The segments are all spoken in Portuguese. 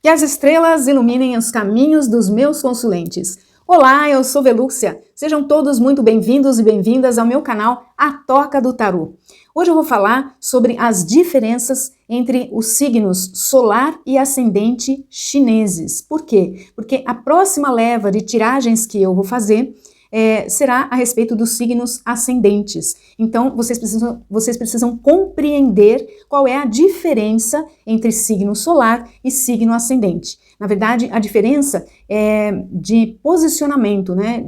Que as estrelas iluminem os caminhos dos meus consulentes. Olá, eu sou Velúcia. Sejam todos muito bem-vindos e bem-vindas ao meu canal A Toca do Tarô. Hoje eu vou falar sobre as diferenças entre os signos solar e ascendente chineses. Por quê? Porque a próxima leva de tiragens que eu vou fazer será a respeito dos signos ascendentes. Então, vocês precisam compreender qual é a diferença entre signo solar e signo ascendente. Na verdade, a diferença é de posicionamento, né?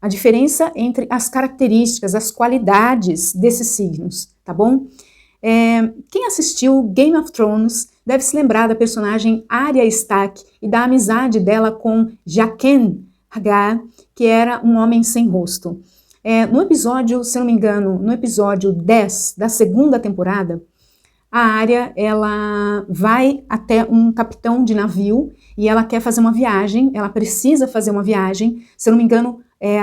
A diferença entre as características, as qualidades desses signos, tá bom? Quem assistiu Game of Thrones deve se lembrar da personagem Arya Stark e da amizade dela com Jaqen H'ghar, que era um homem sem rosto. No episódio, se não me engano, no episódio 10 da segunda temporada, a Arya, ela vai até um capitão de navio e ela quer fazer uma viagem, ela precisa fazer uma viagem, se não me engano,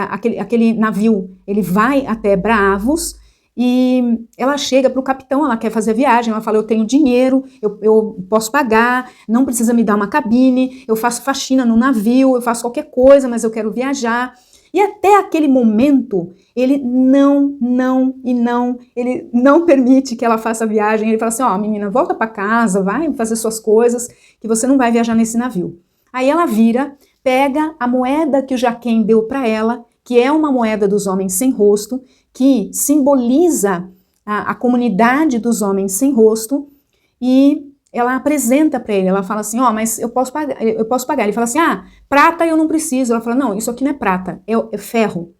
aquele navio, ele vai até Braavos e ela chega para o capitão, ela quer fazer a viagem, ela fala, eu tenho dinheiro, eu posso pagar, não precisa me dar uma cabine, eu faço faxina no navio, eu faço qualquer coisa, mas eu quero viajar. E até aquele momento, ele ele não permite que ela faça a viagem. Ele fala assim, ó, menina, volta para casa, vai fazer suas coisas, que você não vai viajar nesse navio. Aí ela vira, pega a moeda que o Jaqen deu para ela, que é uma moeda dos homens sem rosto, que simboliza a comunidade dos homens sem rosto, e ela apresenta para ele, ela fala assim, ó, mas eu posso pagar. Ele fala assim, prata eu não preciso. Ela fala, não, isso aqui não é prata, é ferro.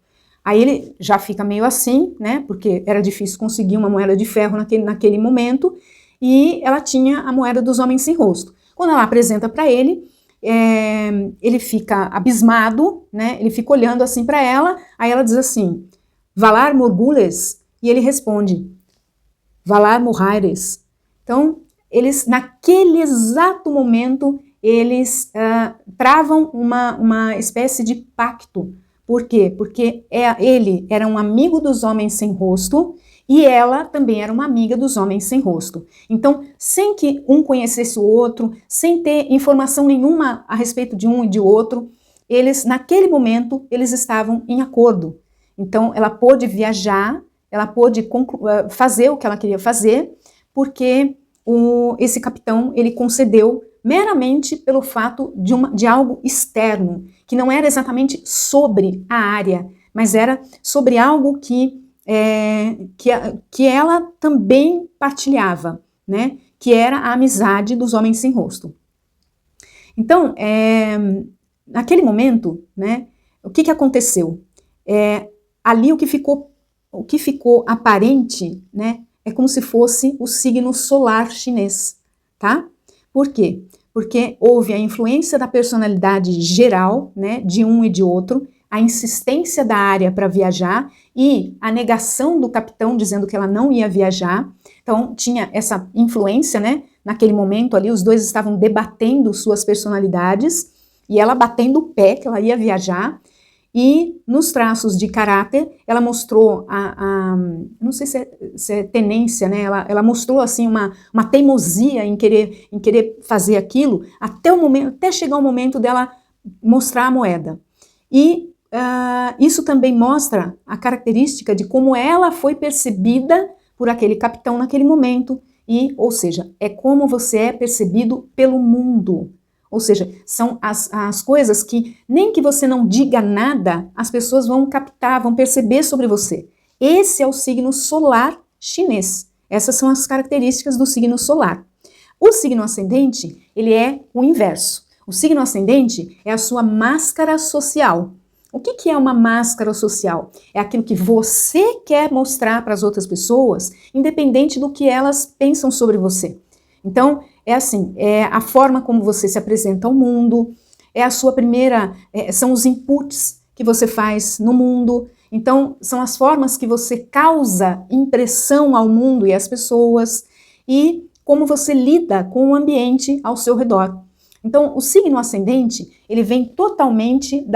Aí ele já fica meio assim, né, porque era difícil conseguir uma moeda de ferro naquele momento, e ela tinha a moeda dos homens sem rosto. Quando ela apresenta para ele, ele fica abismado, né, ele fica olhando assim para ela, aí ela diz assim, Valar Morghulis, e ele responde, Valar Morghulis. Então, eles, naquele exato momento, eles travam uma espécie de pacto. Por quê? Porque ele era um amigo dos homens sem rosto e ela também era uma amiga dos homens sem rosto. Então, sem que um conhecesse o outro, sem ter informação nenhuma a respeito de um e de outro, eles, naquele momento, eles estavam em acordo. Então, ela pôde viajar, ela pôde fazer o que ela queria fazer, porque esse capitão, ele concedeu meramente pelo fato de algo externo, que não era exatamente sobre a Arya, mas era sobre algo que ela também partilhava, né? Que era a amizade dos homens sem rosto. Então, naquele momento, né? O que aconteceu? Ali o que ficou aparente, né? É como se fosse o signo solar chinês, tá? Por quê? Porque houve a influência da personalidade geral, né, de um e de outro, a insistência da Arya para viajar e a negação do capitão dizendo que ela não ia viajar. Então, tinha essa influência, né? Naquele momento ali, os dois estavam debatendo suas personalidades e ela batendo o pé que ela ia viajar. E nos traços de caráter, ela mostrou não sei se é tenência, né? Ela mostrou assim uma teimosia em querer fazer aquilo até chegar o momento dela mostrar a moeda. E isso também mostra a característica de como ela foi percebida por aquele capitão naquele momento, ou seja, é como você é percebido pelo mundo. Ou seja, são as coisas que nem que você não diga nada, as pessoas vão captar, vão perceber sobre você. Esse é o signo solar chinês. Essas são as características do signo solar. O signo ascendente, ele é o inverso. O signo ascendente é a sua máscara social. O que é uma máscara social? É aquilo que você quer mostrar para as outras pessoas, independente do que elas pensam sobre você. Então, é assim, é a forma como você se apresenta ao mundo, é a sua primeira, são os inputs que você faz no mundo, então são as formas que você causa impressão ao mundo e às pessoas, e como você lida com o ambiente ao seu redor. Então, o signo ascendente, ele vem totalmente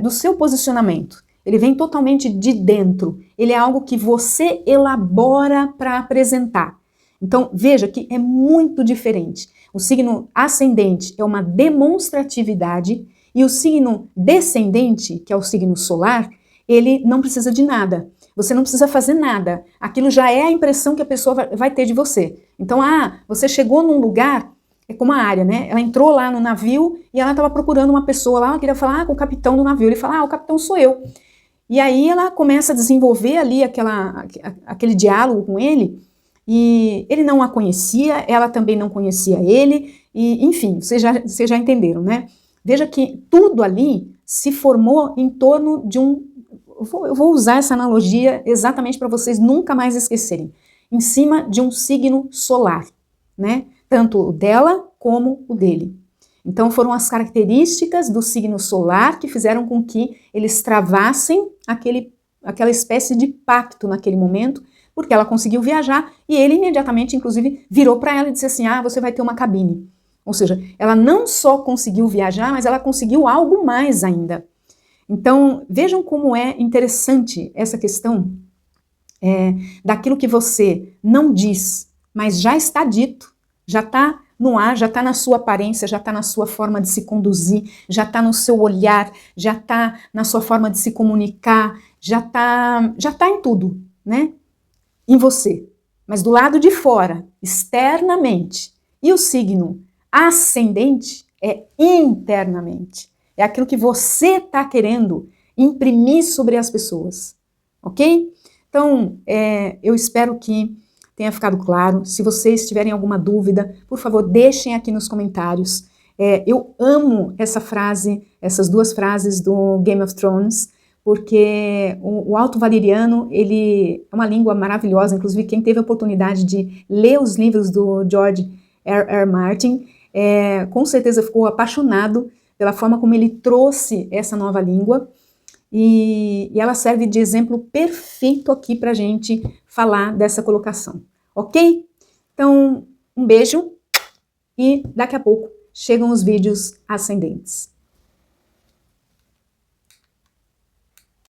do seu posicionamento, ele vem totalmente de dentro, ele é algo que você elabora para apresentar. Então, veja que é muito diferente. O signo ascendente é uma demonstratividade e o signo descendente, que é o signo solar, ele não precisa de nada. Você não precisa fazer nada. Aquilo já é a impressão que a pessoa vai ter de você. Então, você chegou num lugar, é como a Ária, né? Ela entrou lá no navio e ela estava procurando uma pessoa lá, ela queria falar com o capitão do navio. Ele fala, o capitão sou eu. E aí ela começa a desenvolver ali aquele diálogo com ele, e ele não a conhecia, ela também não conhecia ele, e enfim, vocês já entenderam, né? Veja que tudo ali se formou em torno de eu vou usar essa analogia exatamente para vocês nunca mais esquecerem, em cima de um signo solar, né? Tanto o dela como o dele. Então foram as características do signo solar que fizeram com que eles travassem aquela espécie de pacto naquele momento, porque ela conseguiu viajar e ele imediatamente, inclusive, virou para ela e disse assim, você vai ter uma cabine. Ou seja, ela não só conseguiu viajar, mas ela conseguiu algo mais ainda. Então, vejam como é interessante essa questão daquilo que você não diz, mas já está dito, já está no ar, já está na sua aparência, já está na sua forma de se conduzir, já está no seu olhar, já está na sua forma de se comunicar, já está em tudo, né? Em você. Mas do lado de fora, externamente. E o signo ascendente é internamente. É aquilo que você está querendo imprimir sobre as pessoas. Ok? Então, eu espero que tenha ficado claro. Se vocês tiverem alguma dúvida, por favor, deixem aqui nos comentários. Eu amo essa frase, essas duas frases do Game of Thrones, porque o Alto Valeriano, ele é uma língua maravilhosa, inclusive quem teve a oportunidade de ler os livros do George R. Martin, com certeza ficou apaixonado pela forma como ele trouxe essa nova língua, e ela serve de exemplo perfeito aqui para a gente falar dessa colocação, ok? Então, um beijo e daqui a pouco chegam os vídeos ascendentes.